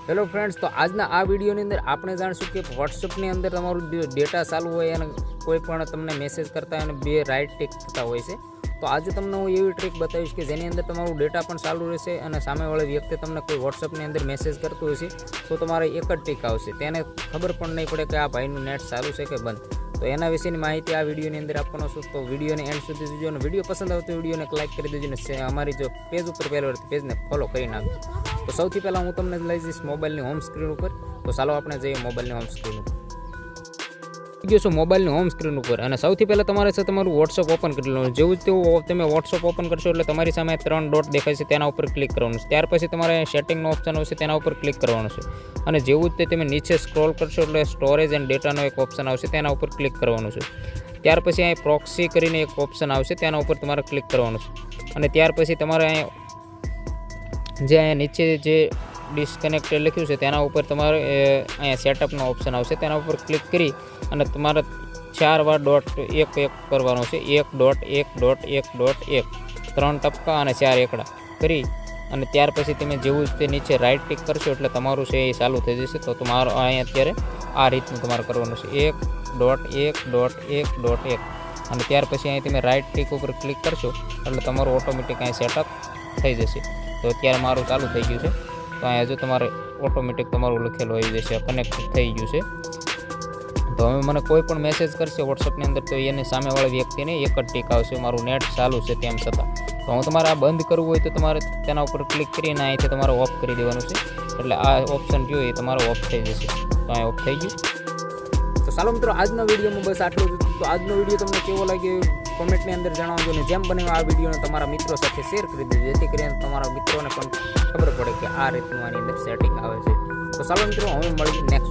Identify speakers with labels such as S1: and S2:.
S1: Hello friends, તો આજના આ વિડીયોની અંદર આપણે જાણીશું કે વોટ્સઅપની અંદર તમારું ડેટા ચાલુ હોય અને કોઈ પણ તમને મેસેજ કરતા હોય અને બે રાઇટ ટિક થતા હોય છે. તો આજે તમને હું એવી ટ્રીક બતાવીશ કે જેની અંદર તમારું ડેટા પણ ચાલુ રહેશે અને સામેવાળી વ્યક્તિ તમને કોઈ વોટ્સઅપની અંદર મેસેજ કરતું હશે તો તમારે એક જ ટિક આવશે. તેને ખબર પણ નહીં પડે કે આ ભાઈનું નેટ ચાલુ છે કે બંધ. તો એના વિશેની માહિતી આ વિડીયોની અંદર આપવાનો છું. તો વિડીયોને એન્ડ સુધી જોજો અને વિડીયો પસંદ આવતો વિડીયોને લાઈક કરી દેજો અને અમારી જો પેજ ઉપર પહેલો પેજને ફોલો કરી નાખજો. તો સૌથી પહેલાં હું તમને લઈ જઈશ મોબાઈલની હોમ સ્ક્રીન ઉપર. તો ચાલો આપણે જઈએ મોબાઈલની હોમ સ્ક્રીન ઉપર. ગયો છું મોબાઈલની હોમ સ્ક્રીન ઉપર અને સૌથી પહેલાં તમારે છે તમારું વોટ્સઅપ ઓપન કરી લેવાનું. જેવું જ તેવું તમે વોટ્સઅપ ઓપન કરશો એટલે તમારી સામે 3 ડોટ દેખાય છે, તેના ઉપર ક્લિક કરવાનું છે. ત્યાર પછી તમારે સેટિંગનો ઓપ્શન આવશે, તેના ઉપર ક્લિક કરવાનું છે અને જેવું જ તે તમે નીચે સ્ક્રોલ કરશો એટલે સ્ટોરેજ એન્ડ ડેટાનો એક ઓપ્શન આવશે, તેના ઉપર ક્લિક કરવાનું છે. ત્યાર પછી અહીં પ્રોક્સી કરીને એક ઓપ્શન આવશે, તેના ઉપર તમારે ક્લિક કરવાનું છે અને ત્યાર પછી તમારે અહીંયા નીચે જે ડિસ્કનેક્ટેડ લખ્યું છે તેના ઉપર તમારે અહીંયા સેટઅપનો ઓપ્શન આવશે, તેના ઉપર ક્લિક કરી અને તમારે 4 વાર ડોટ 1 કરવાનો છે. 1.1.1.1 3 ટપકા અને 4 એકડા કરી અને ત્યાર પછી તમે જેવું તે નીચે રાઇટ ટિક કરશો એટલે તમારું છે એ ચાલુ થઈ જશે. તો તમારું અહીંયા અત્યારે આ રીતનું તમારે કરવાનું છે 1.1.1.1 અને ત્યાર પછી અહીં તમે રાઇટ ટિક ઉપર ક્લિક કરશો એટલે તમારું ઓટોમેટિક અહીં સેટઅપ થઈ જશે. તો અત્યારે મારું ચાલુ થઈ ગયું છે. તો અહીંયા જો તમારે ઓટોમેટિક તમારું લખેલું આવી જશે, કનેક્ટ થઈ ગયું છે. તો હવે મને કોઈ પણ મેસેજ કરશે વોટ્સઅપની અંદર તો એની સામેવાળી વ્યક્તિને એક જ ટીક આવશે, મારું નેટ ચાલુ છે તેમ છતાં. તો હું તમારે આ બંધ કરવું હોય તો તમારે તેના ઉપર ક્લિક કરીને અહીંથી તમારે ઓફ કરી દેવાનું છે એટલે આ ઓપ્શન રહ્યો એ તમારો ઓફ થઈ જશે. તો અહીં ઓફ થઈ ગયું. તો ચાલો મિત્રો, આજના વિડીયોમાં બસ આટલું જ. તો આજનો વિડીયો તમને કેવો લાગ્યો કોમેન્ટની અંદર જણાવજો અને જેમ બને આ વિડીયોને તમારા મિત્રો સાથે શેર કરી દેજો, જેથી કરીને તમારા મિત્રોને પણ ખબર પડે કે આ રીતનું આની અંદર સેટિંગ આવે છે. તો ચાલો મિત્રો, હવે મળીએ નેક્સ્ટ